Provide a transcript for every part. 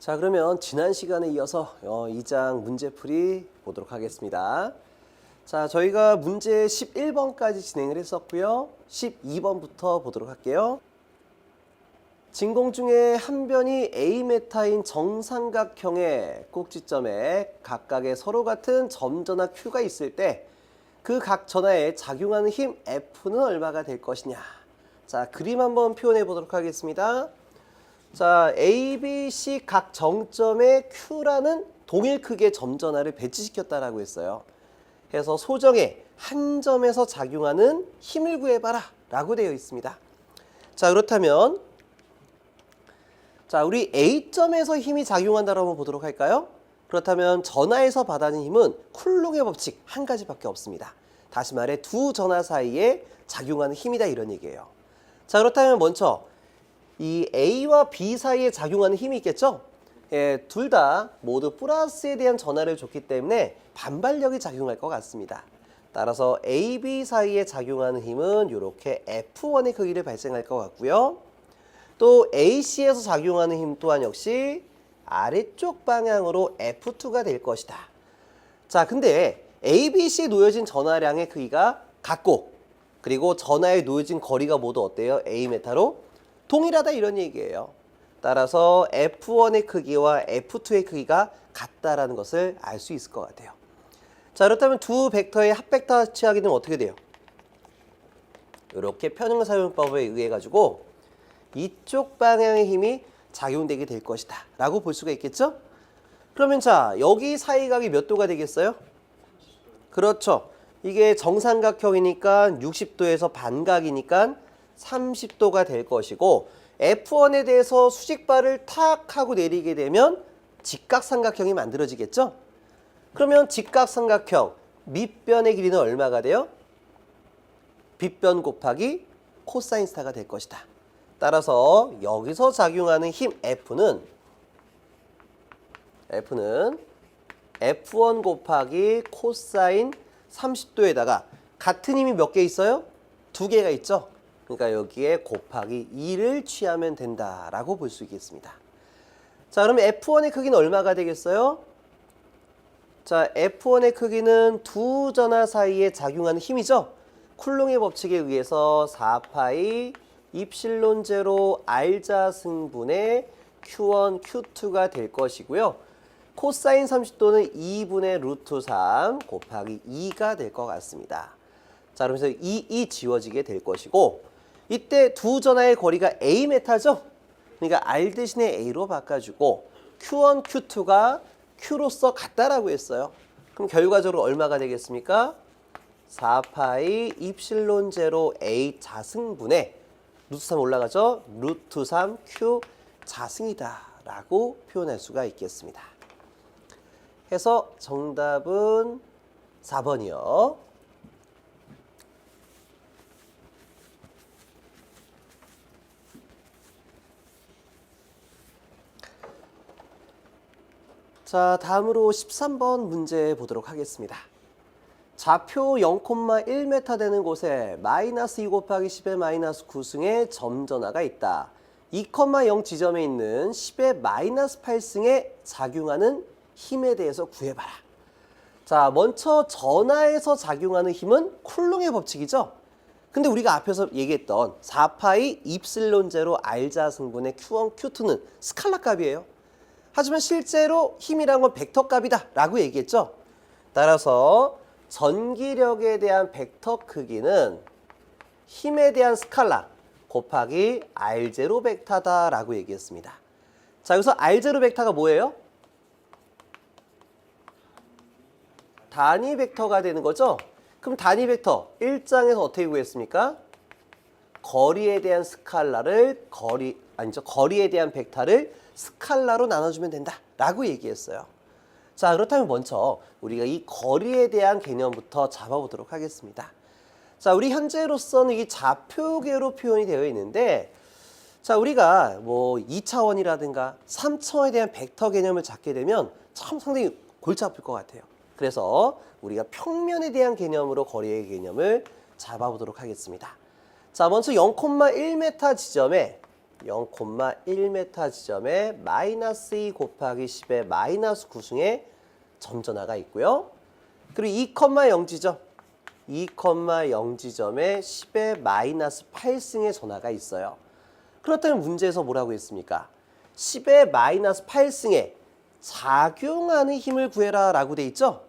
자, 그러면 지난 시간에 이어서 2장 문제풀이 보도록 하겠습니다. 자, 저희가 문제 11번까지 진행을 했었고요. 12번부터 보도록 할게요. 진공 중에 한 변이 A메타인 정삼각형의 꼭지점에 각각의 서로 같은 점전하 Q가 있을 때 그 각 전하에 작용하는 힘 F는 얼마가 될 것이냐. 자, 그림 한번 표현해 보도록 하겠습니다. 자, A, B, C 각 정점에 Q라는 동일 크기의 점전하를 배치시켰다라고 했어요. 그래서 소정의 한 점에서 작용하는 힘을 구해봐라 라고 되어 있습니다. 자, 그렇다면 자, 우리 A점에서 힘이 작용한다고 한번 보도록 할까요? 그렇다면 전하에서 받아들인 힘은 쿨롱의 법칙 한 가지밖에 없습니다. 다시 말해 두 전하 사이에 작용하는 힘이다 이런 얘기예요. 자, 그렇다면 먼저 이 A와 B 사이에 작용하는 힘이 있겠죠? 예, 둘 다 모두 플러스에 대한 전하를 줬기 때문에 반발력이 작용할 것 같습니다. 따라서 A, B 사이에 작용하는 힘은 이렇게 F1의 크기를 발생할 것 같고요. 또 AC에서 작용하는 힘 또한 역시 아래쪽 방향으로 F2가 될 것이다. 자, 근데 A, B, C 놓여진 전하량의 크기가 같고 그리고 전하에 놓여진 거리가 모두 어때요? A메타로 동일하다 이런 얘기예요. 따라서 F1의 크기와 F2의 크기가 같다라는 것을 알 수 있을 것 같아요. 자, 그렇다면 두 벡터의 합벡터 취하게 되면 어떻게 돼요? 이렇게 편형사용법에 의해 가지고 이쪽 방향의 힘이 작용되게 될 것이다 라고 볼 수가 있겠죠? 그러면 자, 여기 사이각이 몇 도가 되겠어요? 그렇죠. 이게 정삼각형이니까 60도에서 반각이니까 30도가 될 것이고 F1에 대해서 수직발을 탁 하고 내리게 되면 직각삼각형이 만들어지겠죠? 그러면 직각삼각형 밑변의 길이는 얼마가 돼요? 빗변 곱하기 코사인 스타가 될 것이다. 따라서 여기서 작용하는 힘 F는 F1 곱하기 코사인 30도에다가 같은 힘이 몇 개 있어요? 두 개가 있죠? 그러니까 여기에 곱하기 2를 취하면 된다라고 볼 수 있겠습니다. 자, 그러면 F1의 크기는 얼마가 되겠어요? 자, F1의 크기는 두 전하 사이에 작용하는 힘이죠? 쿨롱의 법칙에 의해서 4파이 입실론 제로 R자 승분의 Q1, Q2가 될 것이고요. 코사인 30도는 2분의 루트 3 곱하기 2가 될 것 같습니다. 자, 그러면서 2 지워지게 될 것이고 이때 두 전하의 거리가 A메타죠? 그러니까 R 대신에 A로 바꿔주고 Q1, Q2가 Q로서 같다라고 했어요. 그럼 결과적으로 얼마가 되겠습니까? 4파이 입실론 제로 A 자승분의 루트 3 올라가죠? 루트 3 Q 자승이다 라고 표현할 수가 있겠습니다. 해서 정답은 4번이요. 자, 다음으로 13번 문제 보도록 하겠습니다. 좌표 0,1m 되는 곳에 마이너스 2 곱하기 10의 마이너스 9승의 점전하가 있다. 2,0 지점에 있는 10의 마이너스 8승에 작용하는 힘에 대해서 구해봐라. 자, 먼저 전하에서 작용하는 힘은 쿨롱의 법칙이죠? 근데 우리가 앞에서 얘기했던 4파이 입실론 제로 R자 승분의 Q1, Q2는 스칼라 값이에요. 하지만 실제로 힘이란 건 벡터 값이다 라고 얘기했죠? 따라서 전기력에 대한 벡터 크기는 힘에 대한 스칼라 곱하기 R0 벡터다 라고 얘기했습니다. 자, 여기서 R0 벡터가 뭐예요? 단위 벡터가 되는 거죠? 그럼 단위 벡터 1장에서 어떻게 구했습니까? 거리에 대한 스칼라를 거리에 대한 벡터를 스칼라로 나눠주면 된다 라고 얘기했어요. 자, 그렇다면 먼저 우리가 이 거리에 대한 개념부터 잡아보도록 하겠습니다. 자, 우리 현재로서는 이 좌표계로 표현이 되어 있는데 자, 우리가 뭐 2차원이라든가 3차원에 대한 벡터 개념을 잡게 되면 참 상당히 골치 아플 것 같아요. 그래서 우리가 평면에 대한 개념으로 거리의 개념을 잡아보도록 하겠습니다. 자, 먼저 0,1m 지점에 0,1m 지점에 마이너스 2 곱하기 10의 마이너스 9승의 점전화가 있고요. 그리고 2,0 지점, 2,0 지점에 10의 마이너스 8승의 전화가 있어요. 그렇다면 문제에서 뭐라고 했습니까? 10의 마이너스 8승에 작용하는 힘을 구해라 라고 돼 있죠?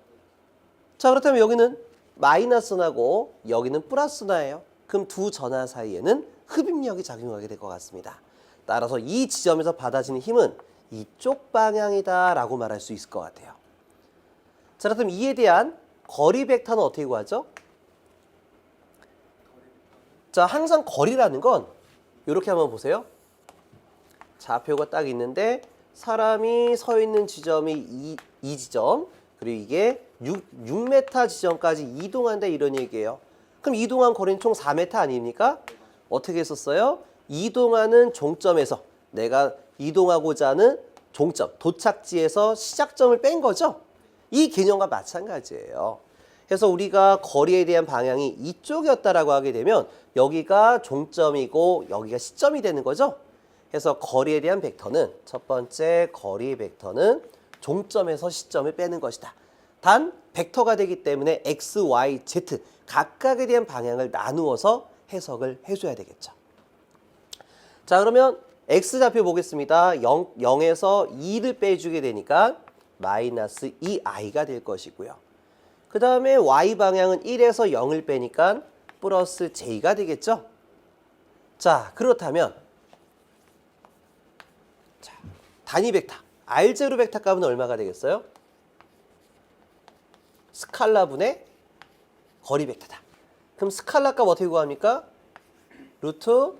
자, 그렇다면 여기는 마이너스나고 여기는 플러스나예요. 그럼 두 전화 사이에는 흡입력이 작용하게 될 것 같습니다. 따라서 이 지점에서 받아지는 힘은 이쪽 방향이다 라고 말할 수 있을 것 같아요. 자, 그렇다면 이에 대한 거리 벡터는 어떻게 구하죠? 자, 항상 거리라는 건 이렇게 한번 보세요. 좌표가 딱 있는데 사람이 서 있는 지점이 이 지점, 그리고 이게 6m 지점까지 이동한다 이런 얘기예요. 그럼 이동한 거리는 총 4m 아닙니까? 어떻게 했었어요? 이동하는 종점에서 내가 이동하고자 하는 종점, 도착지에서 시작점을 뺀 거죠? 이 개념과 마찬가지예요. 그래서 우리가 거리에 대한 방향이 이쪽이었다라고 하게 되면 여기가 종점이고 여기가 시점이 되는 거죠? 그래서 거리에 대한 벡터는 첫 번째 거리 벡터는 종점에서 시점을 빼는 것이다. 단 벡터가 되기 때문에 x, y, z 각각에 대한 방향을 나누어서 해석을 해줘야 되겠죠. 자, 그러면 x좌표 보겠습니다. 0에서 2를 빼주게 되니까 마이너스 2i가 될 것이고요. 그 다음에 y방향은 1에서 0을 빼니까 플러스 j가 되겠죠. 자, 그렇다면 자, 단위 벡터 R0 벡터 값은 얼마가 되겠어요? 스칼라분의 거리 벡터다. 그럼 스칼라 값 어떻게 구합니까? 루트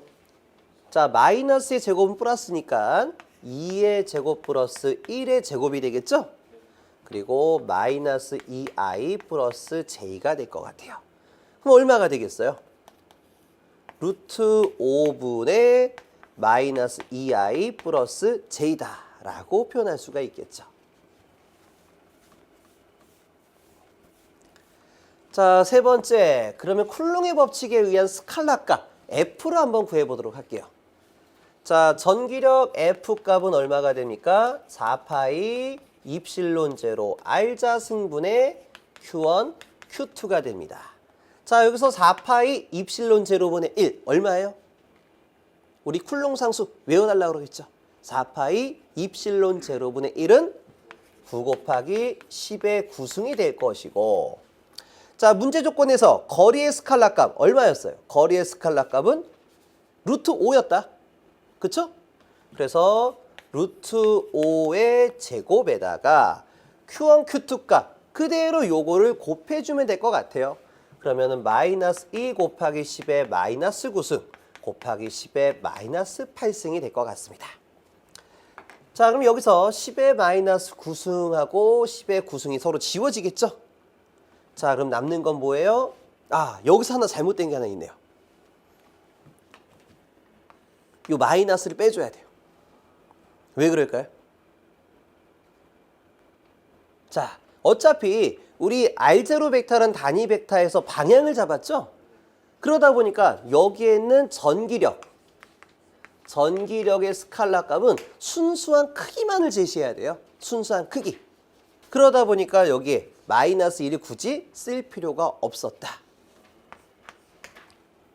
자 마이너스의 제곱은 플러스니까 2의 제곱 플러스 1의 제곱이 되겠죠? 그리고 마이너스 2i 플러스 j가 될 것 같아요. 그럼 얼마가 되겠어요? 루트 5분의 마이너스 2i 플러스 j다 라고 표현할 수가 있겠죠. 자, 세 번째, 그러면 쿨롱의 법칙에 의한 스칼라 값 F를 한번 구해보도록 할게요. 자, 전기력 F 값은 얼마가 됩니까? 4파이 입실론 제로 R자 승분의 Q1, Q2가 됩니다. 자, 여기서 4파이 입실론 제로분의 1 얼마예요? 우리 쿨롱 상수 외워달라고 그러겠죠. 4파이 입실론 제로분의 1은 9 곱하기 10의 9승이 될 것이고, 자, 문제 조건에서 거리의 스칼라 값 얼마였어요? 거리의 스칼라 값은 루트 5였다. 그쵸? 그래서 루트 5의 제곱에다가 Q1, Q2 값 그대로 요거를 곱해주면 될 것 같아요. 그러면은 마이너스 2 곱하기 10의 마이너스 9승 곱하기 10의 마이너스 8승이 될 것 같습니다. 자, 그럼 여기서 10의 마이너스 9승하고 10의 9승이 서로 지워지겠죠? 자, 그럼 남는 건 뭐예요? 아, 여기서 하나 잘못된 게 하나 있네요. 요 마이너스를 빼줘야 돼요. 왜 그럴까요? 자, 어차피 우리 R0 벡터라는 단위 벡터에서 방향을 잡았죠? 그러다 보니까 여기에 있는 전기력의 스칼라 값은 순수한 크기만을 제시해야 돼요. 순수한 크기. 그러다 보니까 여기에 마이너스 1이 굳이 쓸 필요가 없었다.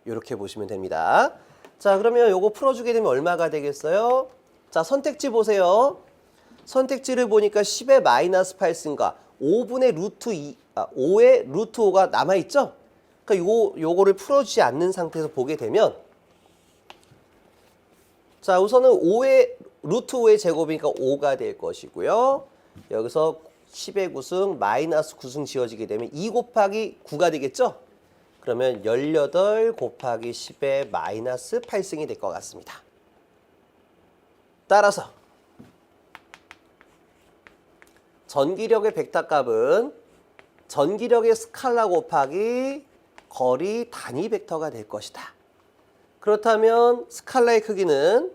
이렇게 보시면 됩니다. 자, 그러면 요거 풀어주게 되면 얼마가 되겠어요? 자, 선택지 보세요. 선택지를 보니까 10의 마이너스 8승과 5분의 루트 5의 루트 5가 남아있죠? 그러니까 요거를 풀어주지 않는 상태에서 보게 되면, 자, 우선은 5의 루트 5의 제곱이니까 5가 될 것이고요. 여기서 10의 9승 마이너스 9승 지워지게 되면 2 곱하기 9가 되겠죠? 그러면 18 곱하기 10의 마이너스 8승이 될 것 같습니다. 따라서 전기력의 벡터 값은 전기력의 스칼라 곱하기 거리 단위 벡터가 될 것이다. 그렇다면 스칼라의 크기는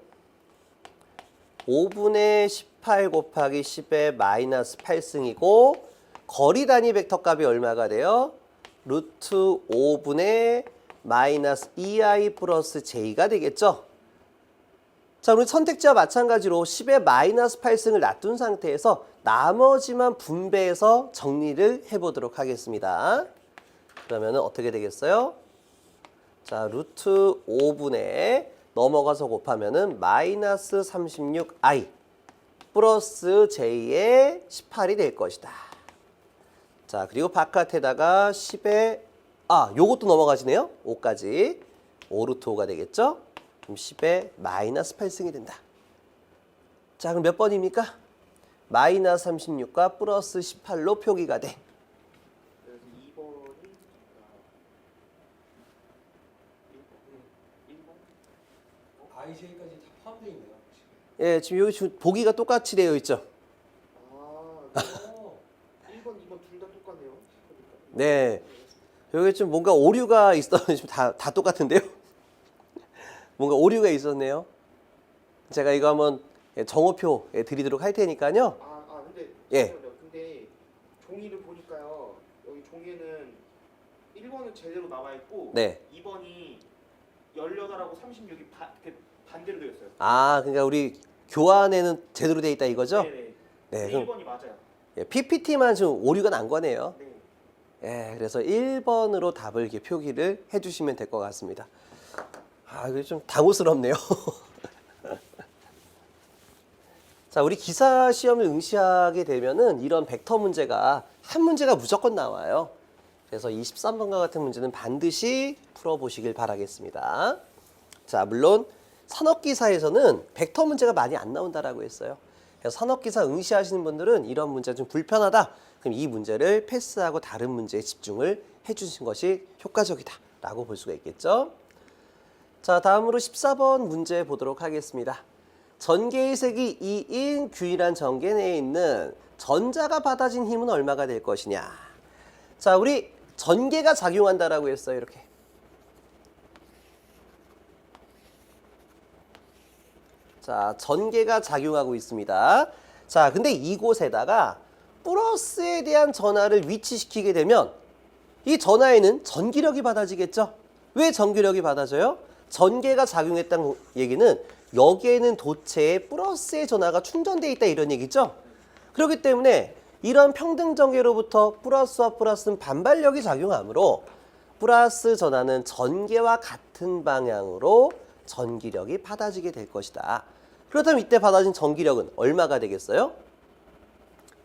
5분의 18 곱하기 10의 마이너스 8승이고 거리 단위 벡터 값이 얼마가 돼요? 루트 5분의 마이너스 2i 플러스 j가 되겠죠? 자, 우리 선택지와 마찬가지로 10의 마이너스 8승을 놔둔 상태에서 나머지만 분배해서 정리를 해보도록 하겠습니다. 그러면 어떻게 되겠어요? 자, 루트 5분의 넘어가서 곱하면은 마이너스 36i 플러스 j의 18이 될 것이다. 자, 그리고 바깥에다가 10의 요것도 넘어가지네요. 5까지. 5 루트 5가 되겠죠? 그럼 10의 마이너스 8승이 된다. 자, 그럼 몇 번입니까? 마이너스 36과 플러스 18로 표기가 돼. 그래서 2번이 1번? IJ까지 다 포함되어 있네요. 예, 지금 여기 보기가 똑같이 되어 있죠? 그래서 1번, 2번 둘 다 똑같네요. 네. 여기 좀 뭔가 오류가 있었는데 지금 다 똑같은데요? 뭔가 오류가 있었네요. 제가 이거 한번 정오표 드리도록 할 테니까요. 근데 예. 잠깐만요. 근데 종이를 보니까요. 여기 종이에는 1번은 제대로 나와 있고 네. 2번이 18하고 36이 반대로 되어 있어요. 그러니까 우리 교환에는 제대로 돼 있다 이거죠? 네네. 네. 네, 그럼 1번이 맞아요. PPT만 좀 오류가 난 거네요. 네. 예, 그래서 1번으로 답을 이렇게 표기를 해주시면 될 것 같습니다. 이거 좀 당혹스럽네요. 자, 우리 기사 시험을 응시하게 되면은 이런 벡터 문제가 한 문제가 무조건 나와요. 그래서 23번과 같은 문제는 반드시 풀어보시길 바라겠습니다. 자, 물론 산업기사에서는 벡터 문제가 많이 안 나온다라고 했어요. 그래서 산업기사 응시하시는 분들은 이런 문제가 좀 불편하다. 그럼 이 문제를 패스하고 다른 문제에 집중을 해주신 것이 효과적이다라고 볼 수가 있겠죠. 자, 다음으로 14번 문제 보도록 하겠습니다. 전개의 색이 2인 균일한 전개 내에 있는 전자가 받아진 힘은 얼마가 될 것이냐. 자, 우리 전개가 작용한다라고 했어요. 이렇게. 자, 전개가 작용하고 있습니다. 자, 근데 이곳에다가 플러스에 대한 전하를 위치시키게 되면 이 전하에는 전기력이 받아지겠죠? 왜 전기력이 받아져요? 전개가 작용했다는 얘기는 여기에는 도체에 플러스의 전하가 충전되어 있다 이런 얘기죠? 그렇기 때문에 이런 평등 전개로부터 플러스와 플러스는 반발력이 작용하므로 플러스 전하는 전개와 같은 방향으로 전기력이 받아지게 될 것이다. 그렇다면 이때 받아진 전기력은 얼마가 되겠어요?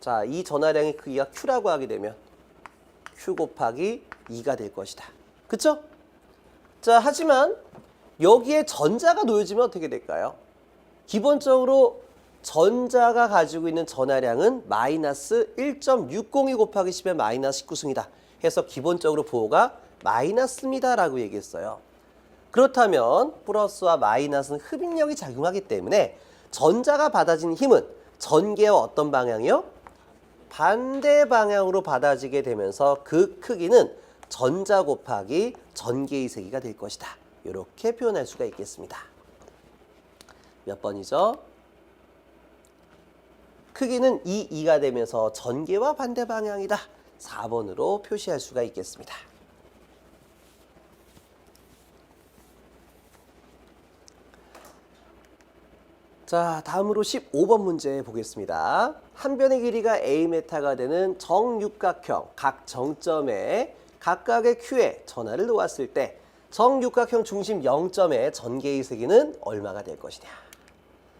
자, 이 전하량의 크기가 Q라고 하게 되면 Q 곱하기 2가 될 것이다. 그쵸? 자, 하지만 여기에 전자가 놓여지면 어떻게 될까요? 기본적으로 전자가 가지고 있는 전하량은 마이너스 1.602 곱하기 10의 마이너스 19승이다. 해서 기본적으로 부호가 마이너스입니다 라고 얘기했어요. 그렇다면 플러스와 마이너스는 흡인력이 작용하기 때문에 전자가 받아진 힘은 전개와 어떤 방향이요? 반대 방향으로 받아지게 되면서 그 크기는 전자 곱하기 전개의 세기가 될 것이다. 이렇게 표현할 수가 있겠습니다. 몇 번이죠? 크기는 2가 되면서 전개와 반대 방향이다. 4번으로 표시할 수가 있겠습니다. 자, 다음으로 15번 문제 보겠습니다. 한 변의 길이가 A메타가 되는 정육각형 각 정점에 각각의 Q에 전하를 놓았을 때 정육각형 중심 0점의 전개의 세기는 얼마가 될 것이냐.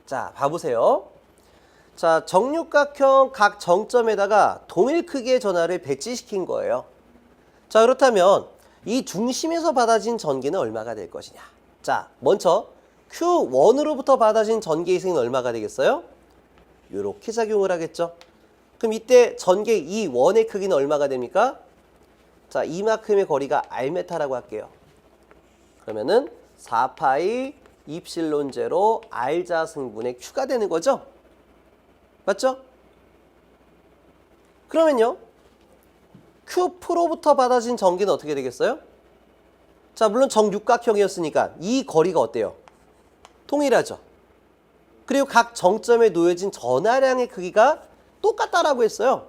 자, 봐보세요. 자, 정육각형 각 정점에다가 동일 크기의 전하를 배치시킨 거예요. 자, 그렇다면 이 중심에서 받아진 전기는 얼마가 될 것이냐. 자, 먼저 Q1으로부터 받아진 전개의 세기는 얼마가 되겠어요? 이렇게 작용을 하겠죠. 그럼 이때 전개 이 원의 크기는 얼마가 됩니까? 자, 이만큼의 거리가 R메타라고 할게요. 그러면은 4파이 입실론 제로 R자 승분의 Q가 되는 거죠? 맞죠? 그러면요. Q프로부터 받아진 전기는 어떻게 되겠어요? 자, 물론 정육각형이었으니까 이 거리가 어때요? 동일하죠. 그리고 각 정점에 놓여진 전하량의 크기가 똑같다라고 했어요.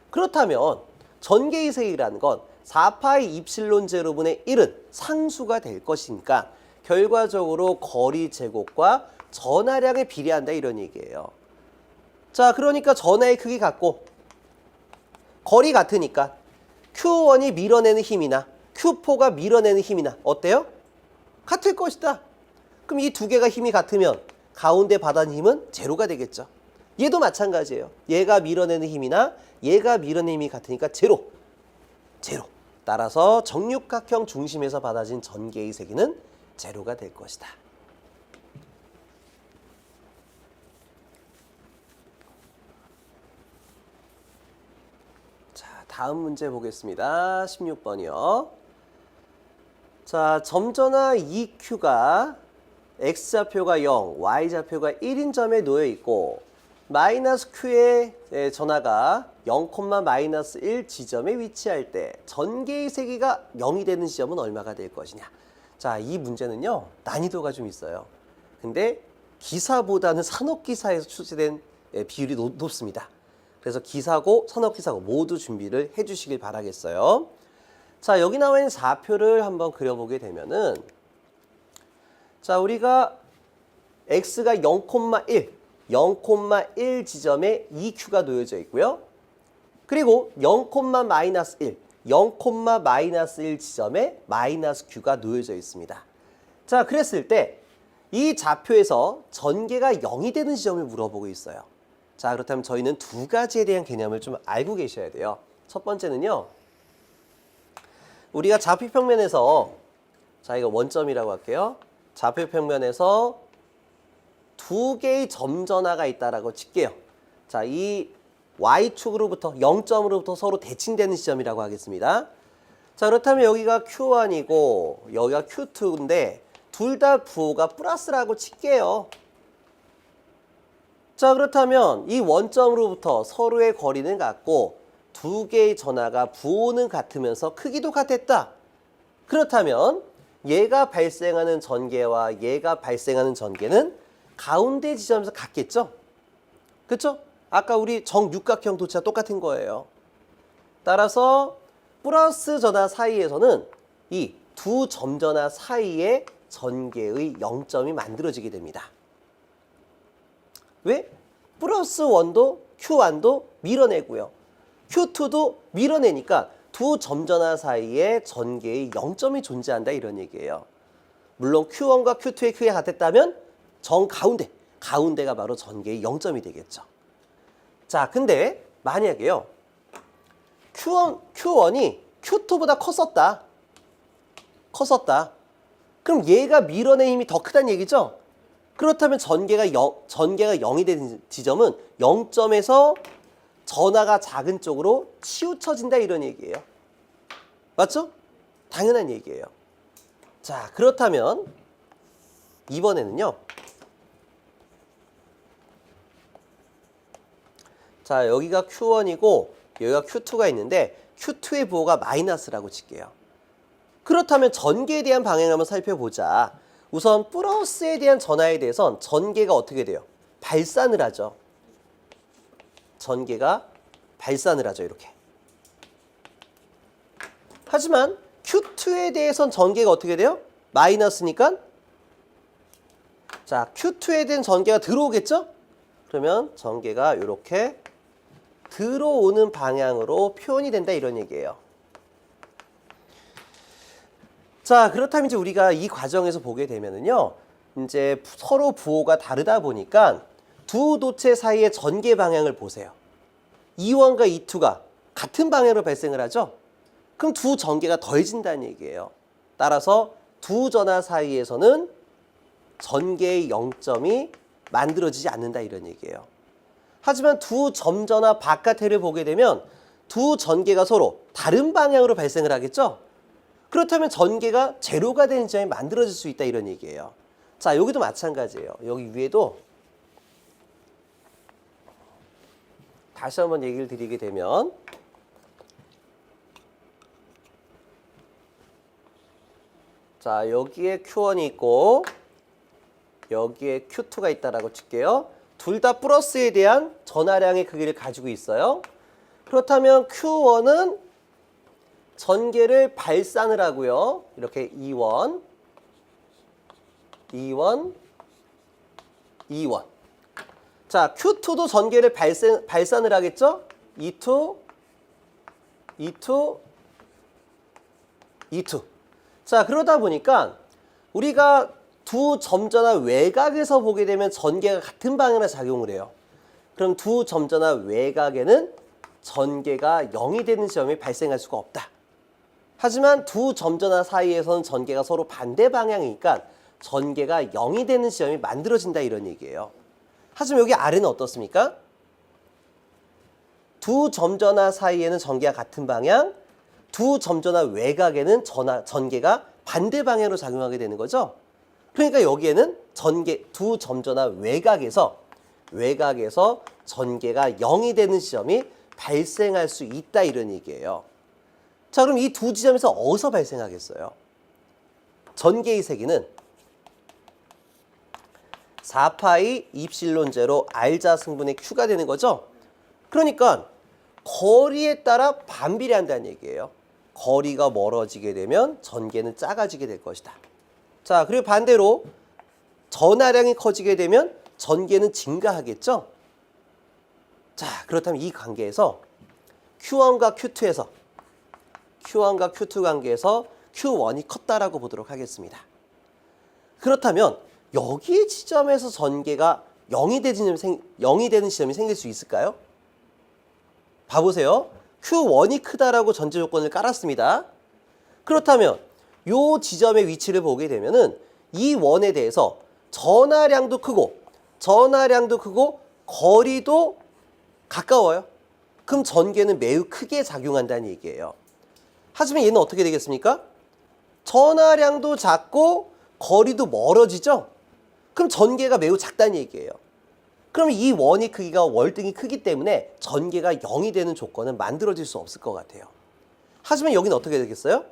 그렇다면 전개의 세기라는 건 4파이 입실론 제로분의 1은 상수가 될 것이니까 결과적으로 거리 제곱과 전하량에 비례한다 이런 얘기예요. 자, 그러니까 전하의 크기 같고 거리 같으니까 Q1이 밀어내는 힘이나 Q4가 밀어내는 힘이나 어때요? 같을 것이다. 그럼 이 두 개가 힘이 같으면 가운데 받은 힘은 제로가 되겠죠. 얘도 마찬가지예요. 얘가 밀어내는 힘이나 얘가 밀어내는 힘이 같으니까 제로. 제로. 따라서 정육각형 중심에서 받아진 전개의 세기는 제로가 될 것이다. 자, 다음 문제 보겠습니다. 16번이요. 자, 점전화 EQ가 X좌표가 0, Y좌표가 1인 점에 놓여 있고 마이너스 Q의 전하가 0,-1 지점에 위치할 때 전개의 세기가 0이 되는 지점은 얼마가 될 것이냐. 자, 이 문제는요. 난이도가 좀 있어요. 근데 기사보다는 산업기사에서 출제된 비율이 높습니다. 그래서 기사고 산업기사고 모두 준비를 해주시길 바라겠어요. 자, 여기 나와 있는 좌표를 한번 그려보게 되면은 자, 우리가 X가 0,1 지점에 EQ가 놓여져 있고요. 그리고 0,-1 지점에 마이너스 Q가 놓여져 있습니다. 자, 그랬을 때 이 좌표에서 전개가 0이 되는 지점을 물어보고 있어요. 자, 그렇다면 저희는 두 가지에 대한 개념을 좀 알고 계셔야 돼요. 첫 번째는요. 우리가 좌표평면에서 자, 이거 원점이라고 할게요. 좌표평면에서 두 개의 점전화가 있다라고 칠게요. 자, 이 Y축으로부터 0점으로부터 서로 대칭되는 지점이라고 하겠습니다. 자, 그렇다면 여기가 Q1이고 여기가 Q2인데 둘 다 부호가 플러스라고 칠게요. 자, 그렇다면 이 원점으로부터 서로의 거리는 같고 두 개의 전하가 부호는 같으면서 크기도 같았다. 그렇다면 얘가 발생하는 전개와 얘가 발생하는 전개는 가운데 지점에서 같겠죠? 그렇죠? 아까 우리 정육각형 도치와 똑같은 거예요. 따라서 플러스 전하 사이에서는 이 두 점전하 사이에 전개의 0점이 만들어지게 됩니다. 왜? 플러스 1도 Q1도 밀어내고요. Q2도 밀어내니까 두 점전하 사이에 전개의 0점이 존재한다 이런 얘기예요. 물론 Q1과 Q2의 크기가 같았다면 정 가운데가 바로 전개의 0점이 되겠죠. 자, 근데 만약에요. Q1이 Q2보다 컸었다. 그럼 얘가 밀어낸 힘이 더 크다는 얘기죠? 그렇다면 전개가 0이 되는 지점은 0점에서 전하가 작은 쪽으로 치우쳐진다 이런 얘기예요. 맞죠? 당연한 얘기예요. 자, 그렇다면 이번에는요. 자, 여기가 Q1이고 여기가 Q2가 있는데 Q2의 부호가 마이너스라고 칠게요. 그렇다면 전개에 대한 방향을 한번 살펴보자. 우선 플러스에 대한 전하에 대해선 전개가 어떻게 돼요? 발산을 하죠. 전개가 발산을 하죠. 이렇게. 하지만 Q2에 대해선 전개가 어떻게 돼요? 마이너스니까 자, Q2에 대한 전개가 들어오겠죠? 그러면 전개가 이렇게 들어오는 방향으로 표현이 된다 이런 얘기예요. 자, 그렇다면 이제 우리가 이 과정에서 보게 되면은요. 이제 서로 부호가 다르다 보니까 두 도체 사이의 전개 방향을 보세요. E1과 E2가 같은 방향으로 발생을 하죠? 그럼 두 전개가 더해진다는 얘기예요. 따라서 두 전하 사이에서는 전개의 0점이 만들어지지 않는다 이런 얘기예요. 하지만 두 점전하 바깥에를 보게 되면 두 전개가 서로 다른 방향으로 발생을 하겠죠? 그렇다면 전개가 제로가 되는 지점이 만들어질 수 있다 이런 얘기예요. 자, 여기도 마찬가지예요. 여기 위에도 다시 한번 얘기를 드리게 되면 자, 여기에 Q1이 있고 여기에 Q2가 있다라고 칠게요. 둘 다 플러스에 대한 전하량의 크기를 가지고 있어요. 그렇다면 Q1은 전개를 발산을 하고요. 이렇게 E1, E1. 자, Q2도 전개를 발산을 하겠죠? E2, E2, E2. 자, 그러다 보니까 우리가 두 점전화 외곽에서 보게 되면 전개가 같은 방향으로 작용을 해요. 그럼 두 점전화 외곽에는 전개가 0이 되는 지점이 발생할 수가 없다. 하지만 두 점전화 사이에서는 전개가 서로 반대 방향이니까 전개가 0이 되는 지점이 만들어진다 이런 얘기예요. 하지만 여기 아래는 어떻습니까? 두 점전화 사이에는 전개가 같은 방향, 두 점전화 외곽에는 전개가 반대 방향으로 작용하게 되는 거죠. 그러니까 여기에는 두 점전화 외곽에서 전개가 0이 되는 지점이 발생할 수 있다 이런 얘기예요. 자, 그럼 이 두 지점에서 어디서 발생하겠어요? 전개의 세기는 4파이 입실론 제로 R자 승분의 Q가 되는 거죠. 그러니까 거리에 따라 반비례한다는 얘기예요. 거리가 멀어지게 되면 전개는 작아지게 될 것이다. 자, 그리고 반대로 전하량이 커지게 되면 전개는 증가하겠죠. 자, 그렇다면 이 관계에서 Q1과 Q2 관계에서 Q1이 컸다라고 보도록 하겠습니다. 그렇다면 여기 지점에서 전개가 0이 되는 지점이 생길 수 있을까요? 봐보세요. Q1이 크다라고 전제 조건을 깔았습니다. 그렇다면 이 지점의 위치를 보게 되면은 이 원에 대해서 전하량도 크고 거리도 가까워요. 그럼 전개는 매우 크게 작용한다는 얘기예요. 하지만 얘는 어떻게 되겠습니까? 전하량도 작고 거리도 멀어지죠? 그럼 전개가 매우 작다는 얘기예요. 그럼 이 원의 크기가 월등히 크기 때문에 전개가 0이 되는 조건은 만들어질 수 없을 것 같아요. 하지만 여기는 어떻게 되겠어요?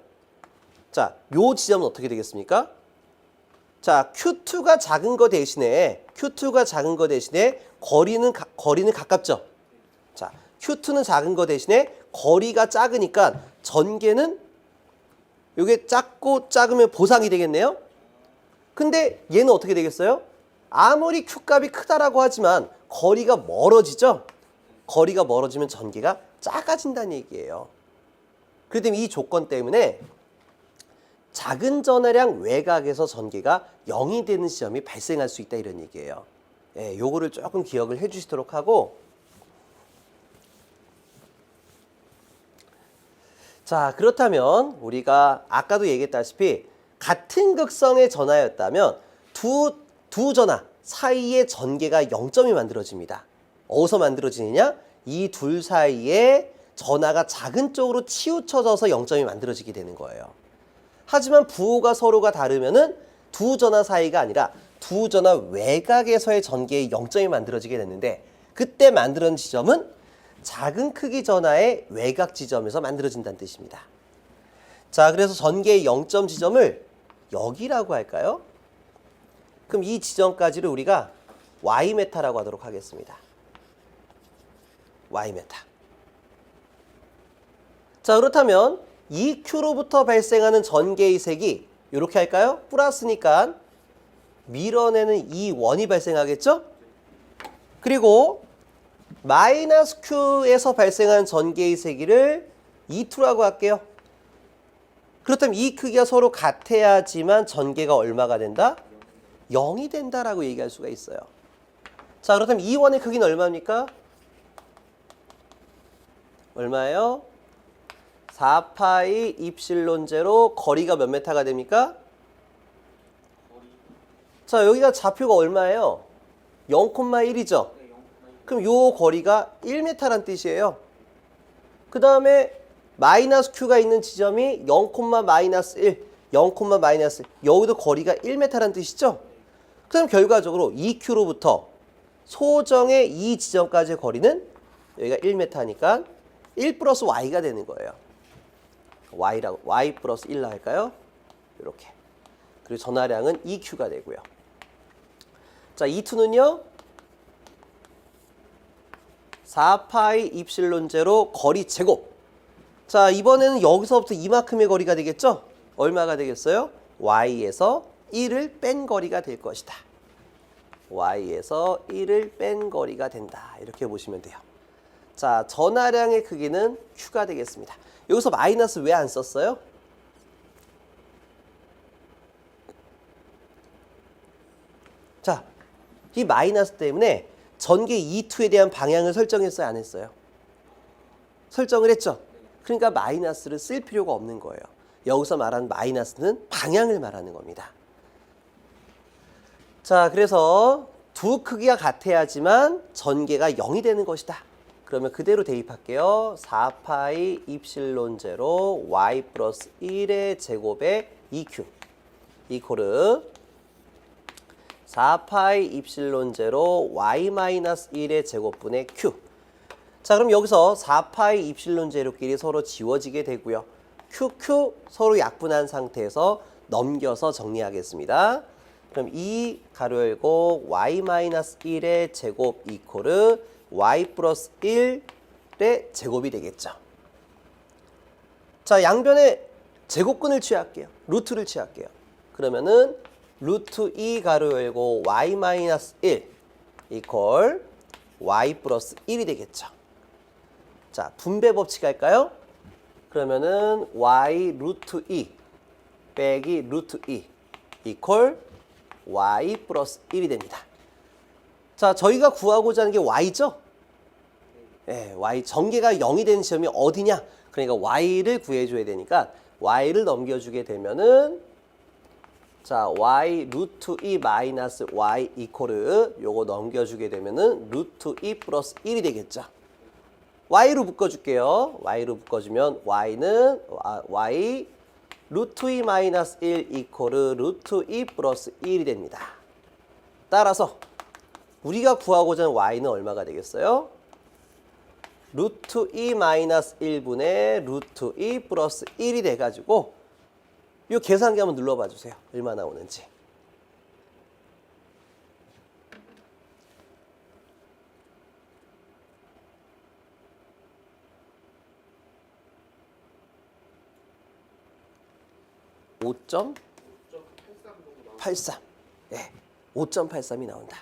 자, 요 지점은 어떻게 되겠습니까? 자, Q2가 작은 거 대신에 거리는 가깝죠? 자, Q2는 작은 거 대신에 거리가 작으니까 전개는 이게 작으면 보상이 되겠네요? 근데 얘는 어떻게 되겠어요? 아무리 Q값이 크다라고 하지만 거리가 멀어지죠? 거리가 멀어지면 전개가 작아진다는 얘기예요. 그렇기 때문에 이 조건 때문에 작은 전하량 외곽에서 전개가 0이 되는 지점이 발생할 수 있다 이런 얘기예요. 예, 요거를 조금 기억을 해 주시도록 하고, 자, 그렇다면 우리가 아까도 얘기했다시피 같은 극성의 전하였다면 두 전하 사이의 전개가 0점이 만들어집니다. 어디서 만들어지느냐? 이 둘 사이에 전하가 작은 쪽으로 치우쳐져서 0점이 만들어지게 되는 거예요. 하지만 부호가 서로가 다르면은 두 전하 사이가 아니라 두 전하 외곽에서의 전개의 0점이 만들어지게 됐는데, 그때 만들어진 지점은 작은 크기 전하의 외곽 지점에서 만들어진다는 뜻입니다. 자, 그래서 전개의 0점 지점을 여기라고 할까요? 그럼 이 지점까지를 우리가 Y메타라고 하도록 하겠습니다. Y메타. 자, 그렇다면 이 Q로부터 발생하는 전개의 색이 이렇게 할까요? 플러스니까 밀어내는 이 원이 발생하겠죠? 그리고 마이너스 Q에서 발생하는 전개의 세기를 E2라고 할게요. 그렇다면 이 크기가 서로 같아야지만 전개가 얼마가 된다? 0이 된다라고 얘기할 수가 있어요. 자, 그렇다면 이 원의 크기는 얼마입니까? 얼마예요? 4파이 입실론 제로 거리가 몇 메타가 됩니까? 자, 여기가 좌표가 얼마예요? 0,1이죠? 그럼 요 거리가 1m란 뜻이에요. 그 다음에 마이너스 Q가 있는 지점이 0,-1, 0,-1. 여기도 거리가 1m란 뜻이죠? 그럼 결과적으로 이 Q로부터 소정의 이 지점까지의 거리는 여기가 1m니까 1 플러스 Y가 되는 거예요. Y 플러스 1라 할까요? 이렇게. 그리고 전하량은 2Q가 되고요. 자, E2는요. 4파이 입실론 제로 거리 제곱. 자, 이번에는 여기서부터 이만큼의 거리가 되겠죠? 얼마가 되겠어요? Y에서 1을 뺀 거리가 될 것이다. y에서 1을 뺀 거리가 된다. 이렇게 보시면 돼요. 자, 전하량의 크기는 q가 되겠습니다. 여기서 마이너스 왜 안 썼어요? 자, 이 마이너스 때문에 전개 E2에 대한 방향을 설정했어요? 안 했어요? 설정을 했죠? 그러니까 마이너스를 쓸 필요가 없는 거예요. 여기서 말하는 마이너스는 방향을 말하는 겁니다. 자, 그래서 두 크기가 같아야지만 전개가 0이 되는 것이다. 그러면 그대로 대입할게요. 4파이 입실론 제로 y 플러스 1의 제곱에 2q 이코르 4파이 입실론 제로 y 마이너스 1의 제곱분의 q. 자, 그럼 여기서 4파이 입실론 제로끼리 서로 지워지게 되고요. QQ 서로 약분한 상태에서 넘겨서 정리하겠습니다. 그럼 2 가로 열고 y 마이너스 1의 제곱 이코르 y 플러스 1의 제곱이 되겠죠. 자, 양변에 제곱근을 취할게요. 루트를 취할게요. 그러면은 루트 2 가로 열고 y 마이너스 1 이퀄 y 플러스 1이 되겠죠. 자, 분배 법칙 할까요? 그러면은 y 루트 2 빼기 루트 2 이퀄 y 플러스 1이 됩니다. 자, 저희가 구하고자 하는 게 y죠? 네, y 전개가 0이 되는 지점이 어디냐? 그러니까 y를 구해줘야 되니까 y를 넘겨주게 되면은 자, y 루트 2 마이너스 y 이퀄 요거 넘겨주게 되면은 루트 2 플러스 1이 되겠죠. y로 묶어줄게요. y로 묶어주면 y는 y 루트 2 마이너스 1 이퀄 루트 2 플러스 1이 됩니다. 따라서 우리가 구하고자 하는 y는 얼마가 되겠어요? 루트 2 마이너스 1분의 루트 2 플러스 1이 돼가지고 이 계산기 한번 눌러봐 주세요. 얼마나 오는지. (5.83) 83. 네, 5.83이 나온다.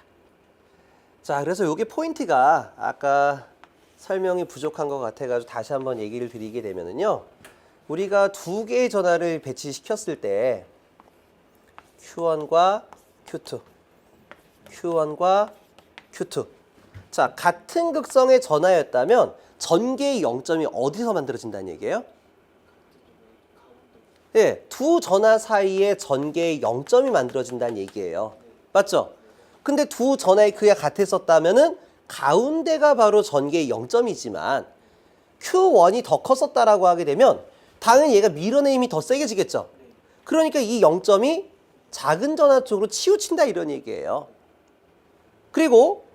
자, 그래서 이게 포인트가 아까 설명이 부족한 것 같아가지고 다시 한번 얘기를 드리게 되면은요. 우리가 두 개의 전하를 배치시켰을 때 Q1과 Q2, Q1과 Q2. 자, 같은 극성의 전하였다면 전개의 0점이 어디서 만들어진다는 얘기예요? 예, 두 전하 사이에 전개의 0점이 만들어진다는 얘기예요. 맞죠? 근데 두 전하의 크기가 같았었다면은 가운데가 바로 전개의 0점이지만 Q1이 더 컸었다라고 하게 되면 당연히 얘가 밀어내 힘이 더 세게 지겠죠. 그러니까 이 0점이 작은 전하 쪽으로 치우친다 이런 얘기예요. 그리고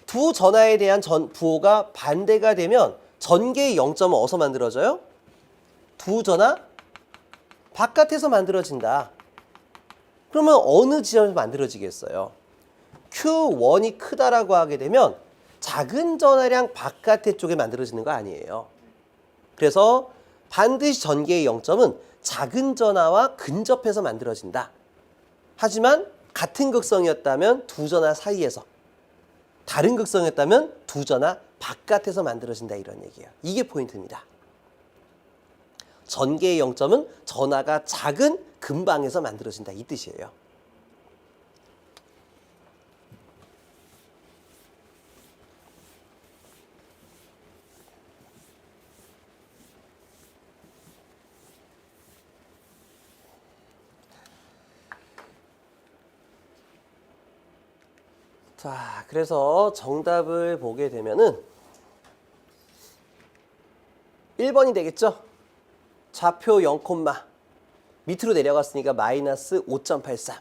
두 전하에 대한 부호가 반대가 되면 전개의 0점은 어디서 만들어져요? 두 전하 바깥에서 만들어진다. 그러면 어느 지점에서 만들어지겠어요? Q1이 크다라고 하게 되면 작은 전하량 바깥의 쪽에 만들어지는 거 아니에요. 그래서 반드시 전개의 0점은 작은 전하와 근접해서 만들어진다. 하지만 같은 극성이었다면 두 전하 사이에서, 다른 극성이었다면 두 전하 바깥에서 만들어진다 이런 얘기예요. 이게 포인트입니다. 전개의 0점은 전하가 작은 근방에서 만들어진다 이 뜻이에요. 자, 그래서 정답을 보게 되면은 1번이 되겠죠? 좌표 0, 밑으로 내려갔으니까 마이너스 5.83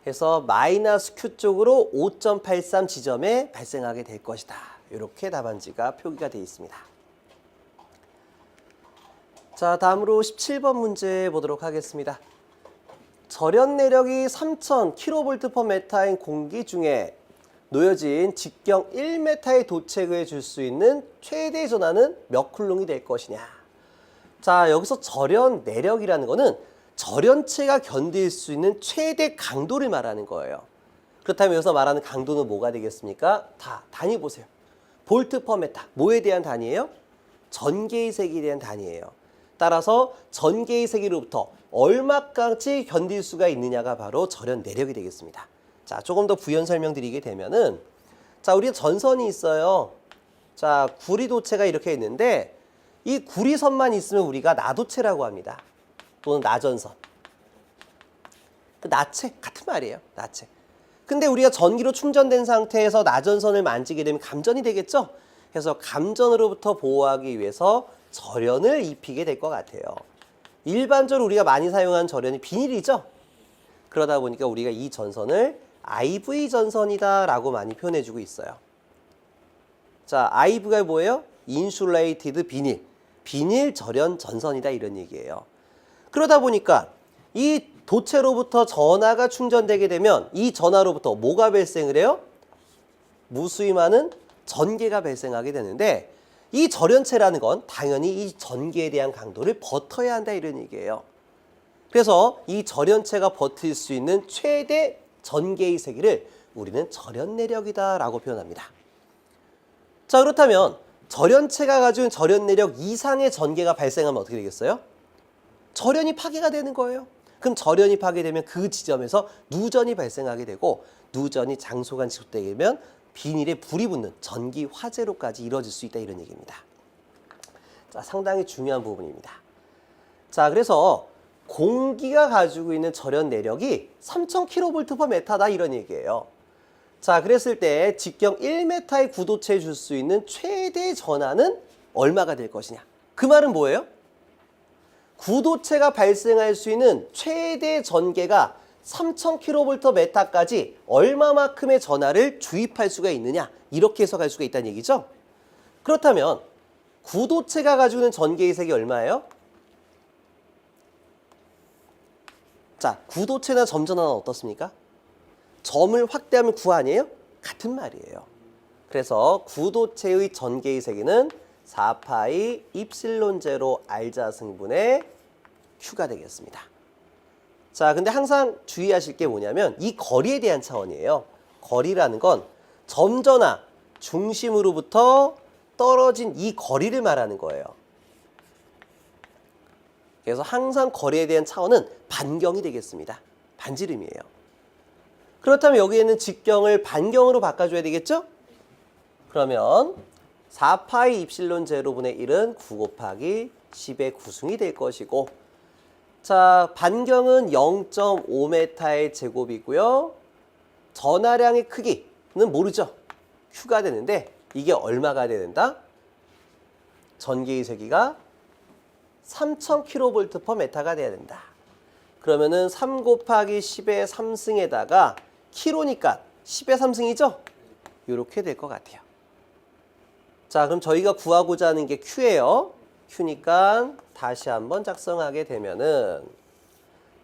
해서 마이너스 Q 쪽으로 5.83 지점에 발생하게 될 것이다. 이렇게 답안지가 표기가 되어 있습니다. 자, 다음으로 17번 문제 보도록 하겠습니다. 절연 내력이 3000kV/m인 공기 중에 놓여진 직경 1m에 도착해 줄 수 있는 최대 전하는 몇 쿨롱이 될 것이냐. 자, 여기서 절연 내력이라는 거는 절연체가 견딜 수 있는 최대 강도를 말하는 거예요. 그렇다면 여기서 말하는 강도는 뭐가 되겠습니까? 다 단위 보세요. 볼트 퍼 메타. 뭐에 대한 단위예요? 전개의 세기에 대한 단위예요. 따라서 전개의 세기로부터 얼마까지 견딜 수가 있느냐가 바로 절연 내력이 되겠습니다. 자, 조금 더 부연 설명드리게 되면은, 자, 우리가 전선이 있어요. 자, 구리도체가 이렇게 있는데 이 구리선만 있으면 우리가 나도체라고 합니다. 또는 나전선. 그 나체 같은 말이에요. 나체. 근데 우리가 전기로 충전된 상태에서 나전선을 만지게 되면 감전이 되겠죠? 그래서 감전으로부터 보호하기 위해서 절연을 입히게 될 것 같아요. 일반적으로 우리가 많이 사용하는 절연이 비닐이죠? 그러다 보니까 우리가 이 전선을 IV 전선이다라고 많이 표현해주고 있어요. 자, IV가 뭐예요? 인슐레이티드 비닐. 비닐 절연 전선이다 이런 얘기예요. 그러다 보니까 이 도체로부터 전하가 충전되게 되면 이 전하로부터 뭐가 발생을 해요? 무수히 많은 전개가 발생하게 되는데 이 절연체라는 건 당연히 이 전개에 대한 강도를 버텨야 한다 이런 얘기예요. 그래서 이 절연체가 버틸 수 있는 최대 전개의 세기를 우리는 절연 내력이다라고 표현합니다. 자, 그렇다면 절연체가 가지고 있는 절연 내력 이상의 전개가 발생하면 어떻게 되겠어요? 절연이 파괴가 되는 거예요. 그럼 절연이 파괴되면 그 지점에서 누전이 발생하게 되고 누전이 장소간 지속되게 되면 비닐에 불이 붙는 전기 화재로까지 이루어질 수 있다 이런 얘기입니다. 자, 상당히 중요한 부분입니다. 자, 그래서 공기가 가지고 있는 절연 내력이 3000kV/m다 이런 얘기예요. 자, 그랬을 때 직경 1m의 구도체에 줄 수 있는 최대 전하는 얼마가 될 것이냐? 그 말은 뭐예요? 구도체가 발생할 수 있는 최대 전개가 3000kV/m까지 얼마만큼의 전하를 주입할 수가 있느냐? 이렇게 해석할 수가 있다는 얘기죠. 그렇다면 구도체가 가지고 있는 전개의 색이 얼마예요? 자, 구도체나 점전하는 어떻습니까? 점을 확대하면 9 아니에요? 같은 말이에요. 그래서 구도체의 전개의 세기는 4파이 입실론 제로 알자 승분의 Q가 되겠습니다. 자, 근데 항상 주의하실 게 뭐냐면 이 거리에 대한 차원이에요. 거리라는 건 점전하 중심으로부터 떨어진 이 거리를 말하는 거예요. 그래서 항상 거리에 대한 차원은 반경이 되겠습니다. 반지름이에요. 그렇다면 여기에는 직경을 반경으로 바꿔줘야 되겠죠? 그러면 4파이 입실론 제로분의 1은 9 곱하기 10의 9승이 될 것이고, 자, 반경은 0.5m의 제곱이고요. 전하량의 크기는 모르죠. Q가 되는데 이게 얼마가 돼야 된다? 전개의 세기가 3000kV/m가 돼야 된다. 그러면은 3 곱하기 10의 3승에다가 키로니까 10의 3승이죠? 이렇게 될 것 같아요. 자, 그럼 저희가 구하고자 하는 게 Q예요. Q니까 다시 한번 작성하게 되면은,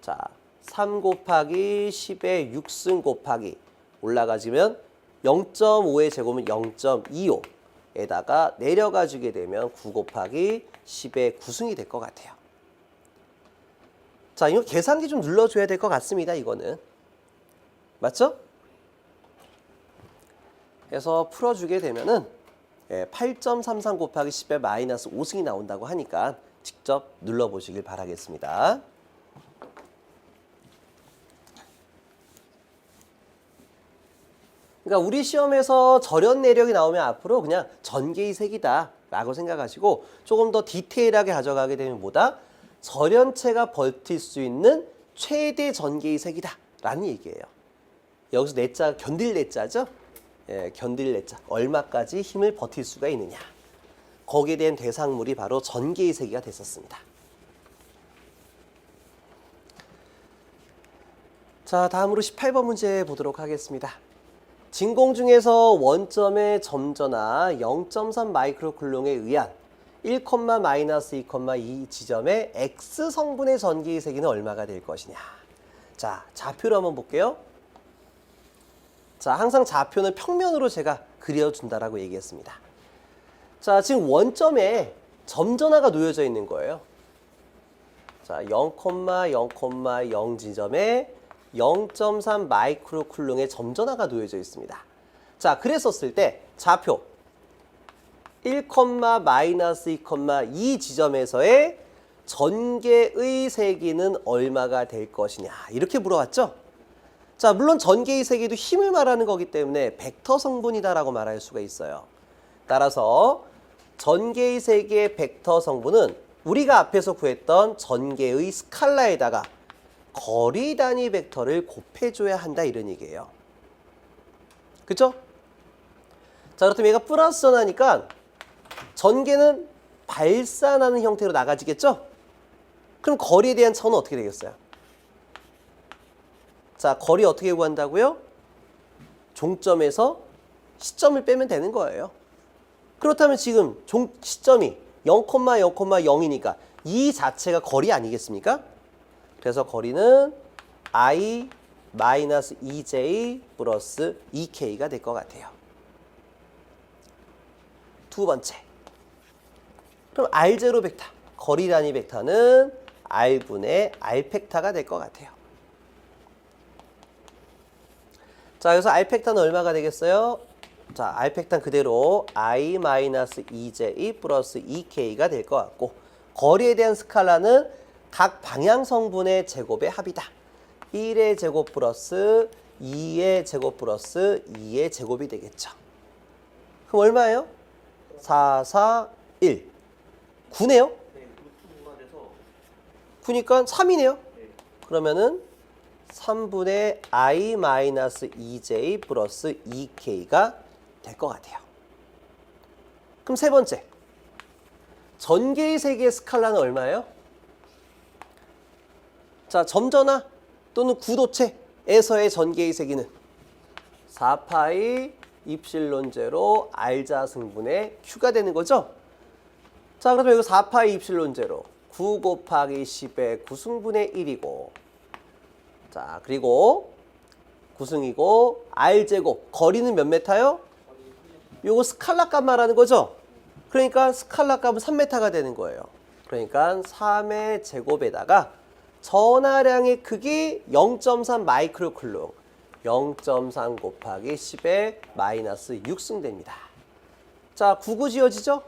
자, 3 곱하기 10의 6승 곱하기 올라가지면 0.5의 제곱은 0.25에다가 내려가 주게 되면 9 곱하기 10의 9승이 될 것 같아요. 자, 이거 계산기 좀 눌러줘야 될 것 같습니다. 이거는. 맞죠? 그래서 풀어주게 되면은 8.33 곱하기 10의 마이너스 5승이 나온다고 하니까 직접 눌러보시길 바라겠습니다. 그러니까 우리 시험에서 절연 내력이 나오면 앞으로 그냥 전개의 색이다 라고 생각하시고 조금 더 디테일하게 가져가게 되면 뭐다? 절연체가 버틸 수 있는 최대 전개의 색이다 라는 얘기예요. 여기서 내자 견딜 내자죠? 예, 견딜 내자. 얼마까지 힘을 버틸 수가 있느냐. 거기에 대한 대상물이 바로 전개의 세기가 됐었습니다. 자, 다음으로 18번 문제 보도록 하겠습니다. 진공 중에서 원점의 점전하 0.3 마이크로쿨롱에 의한 1,-2,2 지점의 X 성분의 전기의 세기는 얼마가 될 것이냐. 자, 좌표를 한번 볼게요. 자, 항상 좌표는 평면으로 제가 그려준다라고 얘기했습니다. 자, 지금 원점에 점전하가 놓여져 있는 거예요. 자, 0,0,0 지점에 0.3 마이크로쿨롱의 점전화가 놓여져 있습니다. 자, 그랬었을 때 좌표 1, 마이너스 2, 지점에서의 전개의 세기는 얼마가 될 것이냐 이렇게 물어봤죠. 자, 물론 전개의 세기도 힘을 말하는 거기 때문에 벡터 성분이다라고 말할 수가 있어요. 따라서 전개의 세기의 벡터 성분은 우리가 앞에서 구했던 전개의 스칼라에다가 거리 단위 벡터를 곱해줘야 한다 이런 얘기예요. 그쵸? 자, 그렇다면 얘가 플러스 전하니까 전개는 발산하는 형태로 나가지겠죠? 그럼 거리에 대한 차는 어떻게 되겠어요? 자, 거리 어떻게 구한다고요? 종점에서 시점을 빼면 되는 거예요. 그렇다면 지금 시점이 0,0,0이니까 이 자체가 거리 아니겠습니까? 그래서 거리는 i-2j 플러스 2k가 될 것 같아요. 두 번째. 그럼 r0 벡터, 거리 단위 벡터는 r분의 r펙타가 될 것 같아요. 자, 여기서 r펙타는 얼마가 되겠어요? 자, r펙타는 그대로 i-2j 플러스 2k가 될 것 같고, 거리에 대한 스칼라는 각 방향 성분의 제곱의 합이다. 1의 제곱 플러스 2의 제곱 플러스 2의 제곱이 되겠죠. 그럼 얼마예요? 4, 4, 1. 9네요? 네, 루트 5가 돼서 9니까 3이네요. 네. 그러면은 3분의 i-2j 플러스 2k가 될 것 같아요. 그럼 세 번째. 전개의 세기의 스칼라는 얼마예요? 자, 점전화 또는 구도체에서의 전개의 세기는 4파이 입실론 제로 r자 승분의 q가 되는 거죠? 자, 그러면 이거 4파이 입실론 제로 9 곱하기 10의 9승분의 1이고, 자, 그리고 9승이고 r제곱, 거리는 몇 메타요? 요거 스칼라 값 말하는 거죠? 그러니까 스칼라 값은 3m가 되는 거예요. 그러니까 3의 제곱에다가 전하량의 크기 0.3 마이크로쿨롱, 0.3 곱하기 10의 마이너스 6승 됩니다. 자, 9구 지어지죠?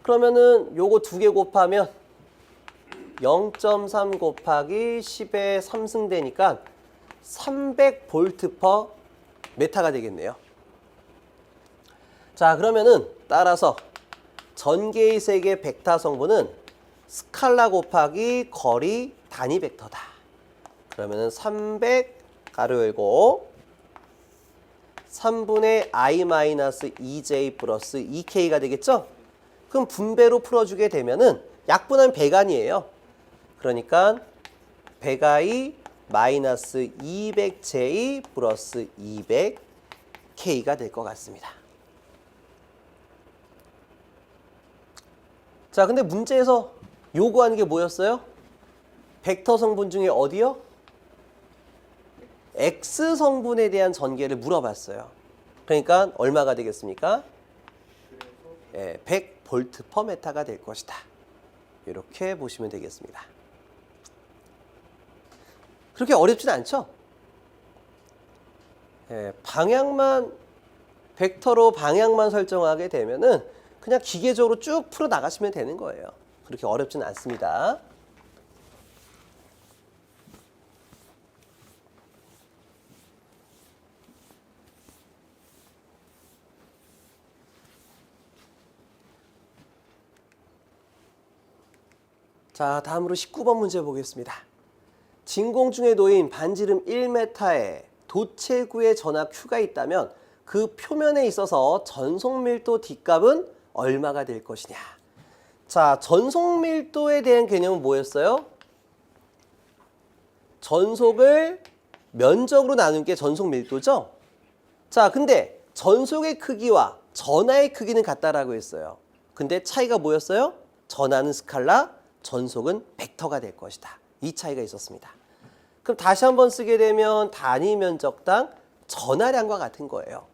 그러면은 요거 2개 곱하면 0.3 곱하기 10의 3승 되니까 300V per 메타가 되겠네요. 자, 그러면은 따라서 전개의 세기의 벡터 성분은 스칼라 곱하기 거리 단위 벡터다. 그러면은 300 가로 열고 3분의 i-2j 플러스 2k가 되겠죠? 그럼 분배로 풀어주게 되면은 약분하면 배간이에요. 그러니까 100i 마이너스 200j 플러스 200k가 될 것 같습니다. 자, 근데 문제에서 요구하는 게 뭐였어요? 벡터 성분 중에 어디요? X 성분에 대한 전개를 물어봤어요. 그러니까 얼마가 되겠습니까? 100V per 메타가 될 것이다. 이렇게 보시면 되겠습니다. 그렇게 어렵진 않죠? 방향만 벡터로 방향만 설정하게 되면은 그냥 기계적으로 쭉 풀어 나가시면 되는 거예요. 그렇게 어렵진 않습니다. 자, 다음으로 19번 문제 보겠습니다. 진공중에 놓인 반지름 1m의 도체구의 전압 Q가 있다면 그 표면에 있어서 전속밀도 D값은 얼마가 될 것이냐. 자, 전속밀도에 대한 개념은 뭐였어요? 전속을 면적으로 나눈 게 전속밀도죠? 자, 근데 전속의 크기와 전하의 크기는 같다라고 했어요. 근데 차이가 뭐였어요? 전하는 스칼라, 전속은 벡터가 될 것이다. 이 차이가 있었습니다. 그럼 다시 한번 쓰게 되면 단위 면적당 전하량과 같은 거예요.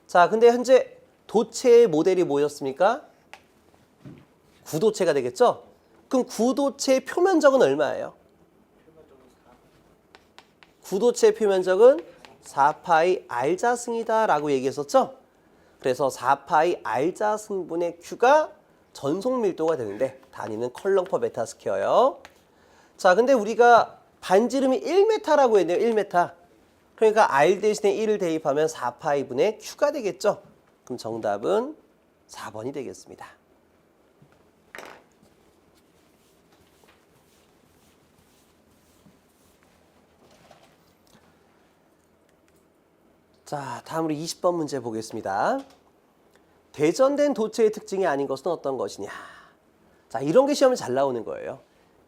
자, 근데 현재 도체의 모델이 뭐였습니까? 구도체가 되겠죠? 그럼 구도체의 표면적은 얼마예요? 구도체 표면적은 4파이 R자승이다 라고 얘기했었죠? 그래서 4파이 R자승분의 Q가 전속 밀도가 되는데 단위는 컬럼 퍼 메타 스퀘어요. 자, 근데 우리가 반지름이 1m라고 했네요. 1m. 그러니까 R 대신에 1을 대입하면 4파이분의 Q가 되겠죠? 그럼 정답은 4번이 되겠습니다. 자, 다음으로 20번 문제 보겠습니다. 대전된 도체의 특징이 아닌 것은 어떤 것이냐. 자, 이런 게 시험에 잘 나오는 거예요.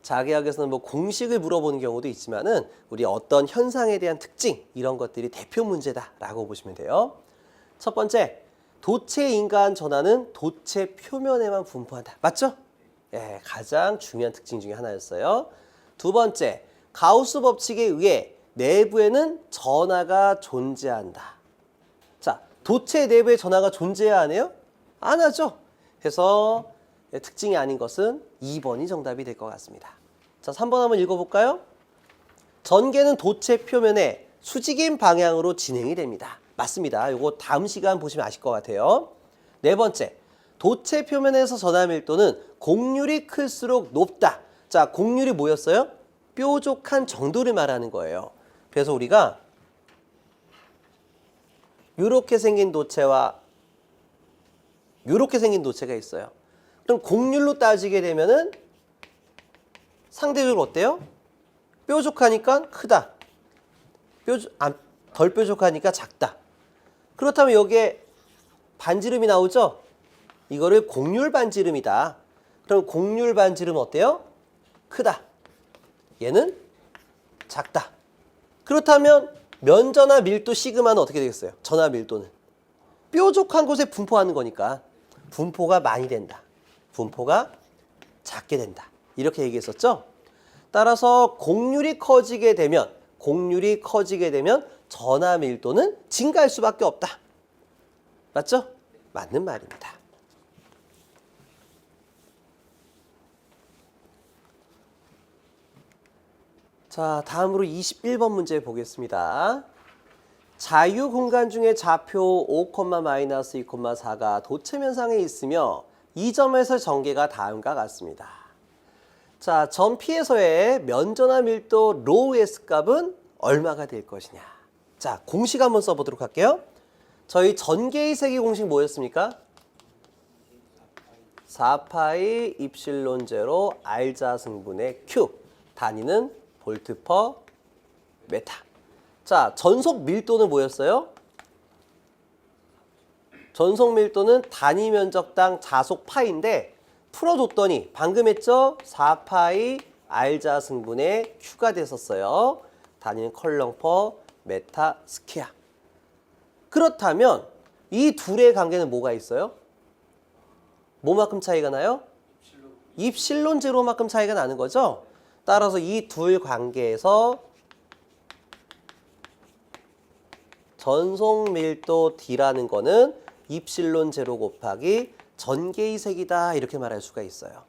자기학에서는 뭐 공식을 물어보는 경우도 있지만은 우리 어떤 현상에 대한 특징 이런 것들이 대표 문제다라고 보시면 돼요. 첫 번째, 도체 인간 전하는 도체 표면에만 분포한다. 맞죠? 예, 가장 중요한 특징 중에 하나였어요. 두 번째, 가우스 법칙에 의해 내부에는 전하가 존재한다. 자, 도체 내부에 전하가 존재해야 하네요? 안 하죠? 그래서 특징이 아닌 것은 2번이 정답이 될 것 같습니다. 자, 3번 한번 읽어볼까요? 전개는 도체 표면에 수직인 방향으로 진행이 됩니다. 맞습니다. 이거 다음 시간 보시면 아실 것 같아요. 네 번째, 도체 표면에서 전하 밀도는 곡률이 클수록 높다. 자, 곡률이 뭐였어요? 뾰족한 정도를 말하는 거예요. 그래서 우리가 이렇게 생긴 도체와 이렇게 생긴 도체가 있어요. 그럼 곡률로 따지게 되면은 상대적으로 어때요? 뾰족하니까 크다. 덜 뾰족하니까 작다. 그렇다면 여기에 반지름이 나오죠? 이거를 곡률 반지름이다. 그럼 곡률 반지름 어때요? 크다. 얘는 작다. 그렇다면 면전하 밀도 시그마는 어떻게 되겠어요? 전하 밀도는 뾰족한 곳에 분포하는 거니까 분포가 많이 된다. 분포가 작게 된다. 이렇게 얘기했었죠? 따라서 곡률이 커지게 되면 전하 밀도는 증가할 수밖에 없다. 맞죠? 맞는 말입니다. 자, 다음으로 21번 문제 보겠습니다. 자유 공간 중에 좌표 5,-2,4가 도체면상에 있으며 이 점에서 전개가 다음과 같습니다. 자, 점 P에서의 면전하 밀도 로우 S 값은 얼마가 될 것이냐. 자, 공식 한번 써보도록 할게요. 저희 전개의 세기 공식 뭐였습니까? 4파이 입실론 제로 R자승분의 Q. 단위는 볼트 퍼 메타. 자, 전속 밀도는 뭐였어요? 전속 밀도는 단위 면적당 자속 파인데 풀어줬더니 방금 했죠? 4파이 R자승분의 Q가 됐었어요. 단위는 컬럼 퍼 메타 스퀘어. 그렇다면 이 둘의 관계는 뭐가 있어요? 뭐만큼 차이가 나요? 입실론 제로만큼 차이가 나는 거죠? 따라서 이 둘 관계에서 전속 밀도 D라는 거는 입실론 제로 곱하기 전개의 색이다 이렇게 말할 수가 있어요.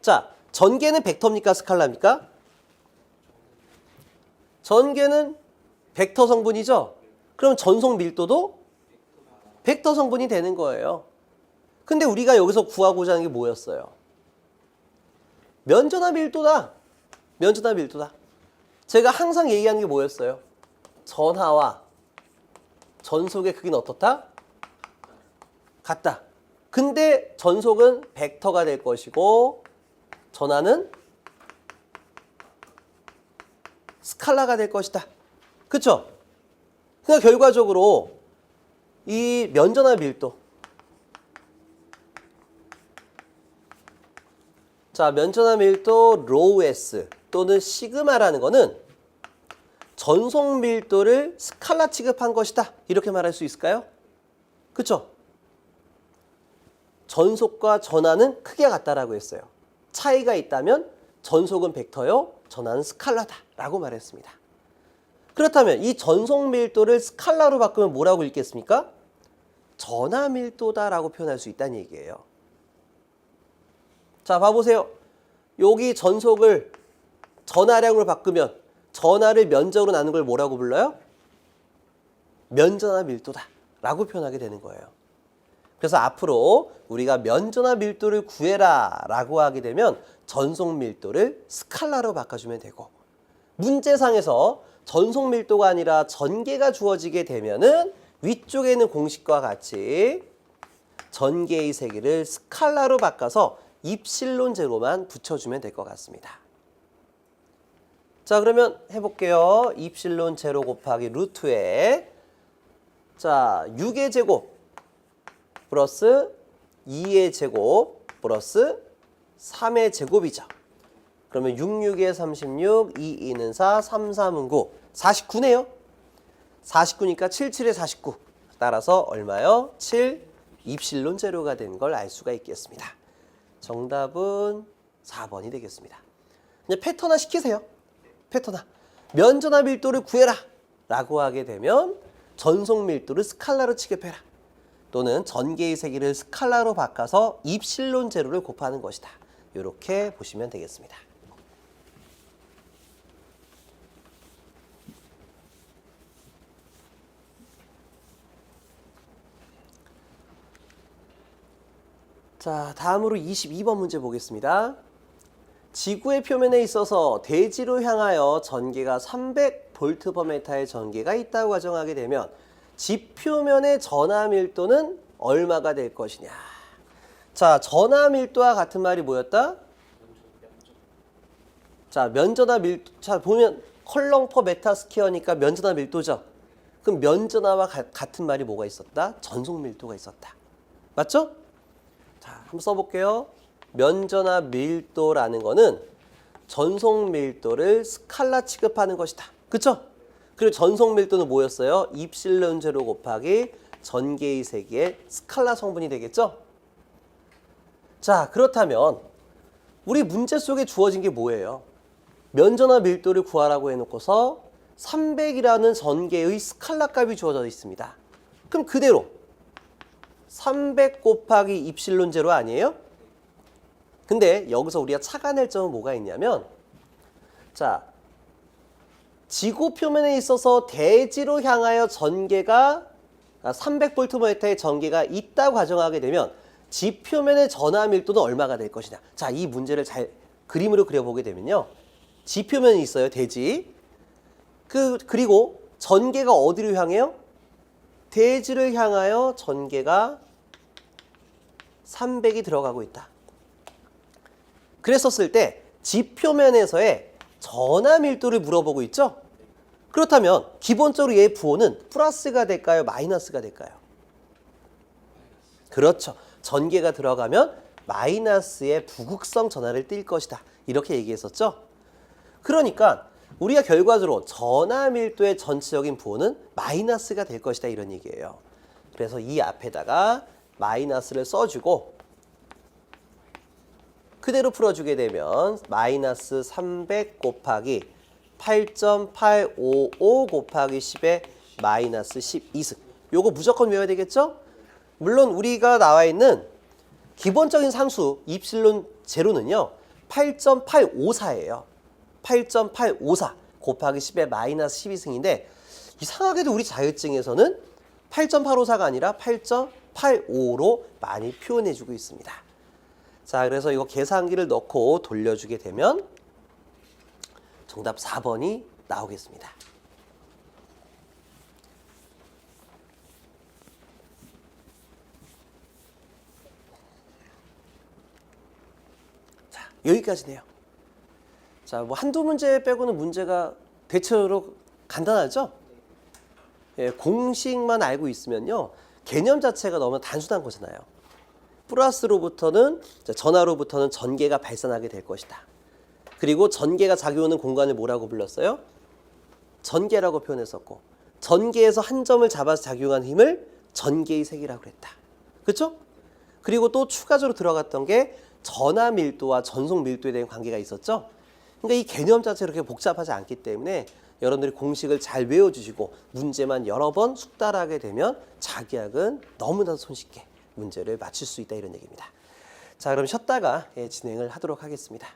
자, 전개는 벡터입니까? 스칼라입니까? 전개는 벡터 성분이죠? 그럼 전속 밀도도 벡터 성분이 되는 거예요. 근데 우리가 여기서 구하고자 하는 게 뭐였어요? 면전하 밀도다. 면전하 밀도다. 제가 항상 얘기하는 게 뭐였어요? 전하와 전속의 크기는 어떻다? 같다. 근데 전속은 벡터가 될 것이고 전하는 스칼라가 될 것이다. 그쵸? 그러니까 결과적으로 이 면전하 밀도, 자, 면전하 밀도 로우 S 또는 시그마라는 거는 전속 밀도를 스칼라 취급한 것이다. 이렇게 말할 수 있을까요? 그쵸? 전속과 전하는 크게 같다라고 했어요. 차이가 있다면 전속은 벡터요, 전하는 스칼라다 라고 말했습니다. 그렇다면 이 전속 밀도를 스칼라로 바꾸면 뭐라고 읽겠습니까? 전하 밀도다라고 표현할 수 있다는 얘기예요. 자, 봐보세요. 여기 전속을 전하량으로 바꾸면 전하를 면적으로 나눈 걸 뭐라고 불러요? 면전화 밀도다 라고 표현하게 되는 거예요. 그래서 앞으로 우리가 면전화 밀도를 구해라 라고 하게 되면 전속 밀도를 스칼라로 바꿔주면 되고, 문제상에서 전속 밀도가 아니라 전개가 주어지게 되면은 위쪽에 있는 공식과 같이 전개의 세기를 스칼라로 바꿔서 입실론 제로만 붙여주면 될 것 같습니다. 자, 그러면 해볼게요. 입실론 제로 곱하기 루트에, 자, 6의 제곱 플러스 2의 제곱 플러스 3의 제곱이죠. 그러면 6, 6에 36, 2, 2는 4, 3, 3은 9, 49네요. 49니까 7, 7에 49. 따라서 얼마요? 7, 입실론 제로가 된 걸 알 수가 있겠습니다. 정답은 4번이 되겠습니다. 그냥 패턴화 시키세요. 패턴화. 면전화 밀도를 구해라 라고 하게 되면 전속 밀도를 스칼라로 취급해라. 또는 전개의 세기를 스칼라로 바꿔서 입실론 제로를 곱하는 것이다. 이렇게 보시면 되겠습니다. 자, 다음으로 22번 문제 보겠습니다. 지구의 표면에 있어서 대지로 향하여 전개가 300V/m의 전개가 있다고 가정하게 되면 지표면의 전하 밀도는 얼마가 될 것이냐. 자, 전하 밀도와 같은 말이 뭐였다? 자, 면전하 밀도. 자, 보면 컬럼 퍼 메타 스퀘어니까 면전하 밀도죠. 그럼 면전하와 같은 말이 뭐가 있었다? 전속 밀도가 있었다. 맞죠? 자, 한번 써볼게요. 면전화 밀도라는 거는 전속 밀도를 스칼라 취급하는 것이다. 그쵸? 그리고 전속 밀도는 뭐였어요? 입실론 제로 곱하기 전개의 세기의 스칼라 성분이 되겠죠? 자, 그렇다면 우리 문제 속에 주어진 게 뭐예요? 면전화 밀도를 구하라고 해놓고서 300이라는 전개의 스칼라 값이 주어져 있습니다. 그럼 그대로 300 곱하기 입실론 제로 아니에요? 근데 여기서 우리가 착안할 점은 뭐가 있냐면, 자, 지구 표면에 있어서 대지로 향하여 전개가 300V/m의 전개가 있다고 가정하게 되면 지표면의 전하 밀도는 얼마가 될 것이냐. 자, 이 문제를 잘 그림으로 그려보게 되면요. 지표면이 있어요. 대지. 그리고 전개가 어디로 향해요? 대지를 향하여 전개가 300이 들어가고 있다. 그랬었을 때 지표면에서의 전하 밀도를 물어보고 있죠? 그렇다면 기본적으로 얘의 부호는 플러스가 될까요? 마이너스가 될까요? 그렇죠. 전개가 들어가면 마이너스의 부극성 전하를 띌 것이다. 이렇게 얘기했었죠? 그러니까 우리가 결과적으로 전하 밀도의 전체적인 부호는 마이너스가 될 것이다. 이런 얘기예요. 그래서 이 앞에다가 마이너스를 써주고 그대로 풀어주게 되면 마이너스 300 곱하기 8.855 곱하기 10의 마이너스 12승. 요거 무조건 외워야 되겠죠? 물론 우리가 나와 있는 기본적인 상수 입실론 제로는요 8.854예요. 8.854 곱하기 10의 마이너스 12승인데 이상하게도 우리 자격증에서는 8.854가 아니라 8.85로 많이 표현해주고 있습니다. 자, 그래서 이거 계산기를 넣고 돌려주게 되면 정답 4번이 나오겠습니다. 자, 여기까지네요. 자, 뭐 한두 문제 빼고는 문제가 대체로 간단하죠? 예, 공식만 알고 있으면요. 개념 자체가 너무 단순한 거잖아요. 플러스로부터는, 전하로부터는 전개가 발산하게 될 것이다. 그리고 전개가 작용하는 공간을 뭐라고 불렀어요? 전개라고 표현했었고, 전개에서 한 점을 잡아서 작용한 힘을 전개의 세기라고 그랬다. 그렇죠? 그리고 또 추가적으로 들어갔던 게 전하 밀도와 전속 밀도에 대한 관계가 있었죠? 그러니까 이 개념 자체가 그렇게 복잡하지 않기 때문에 여러분들이 공식을 잘 외워주시고 문제만 여러 번 숙달하게 되면 자기학은 너무나도 손쉽게 문제를 맞출 수 있다 이런 얘기입니다. 자, 그럼 쉬었다가 진행을 하도록 하겠습니다.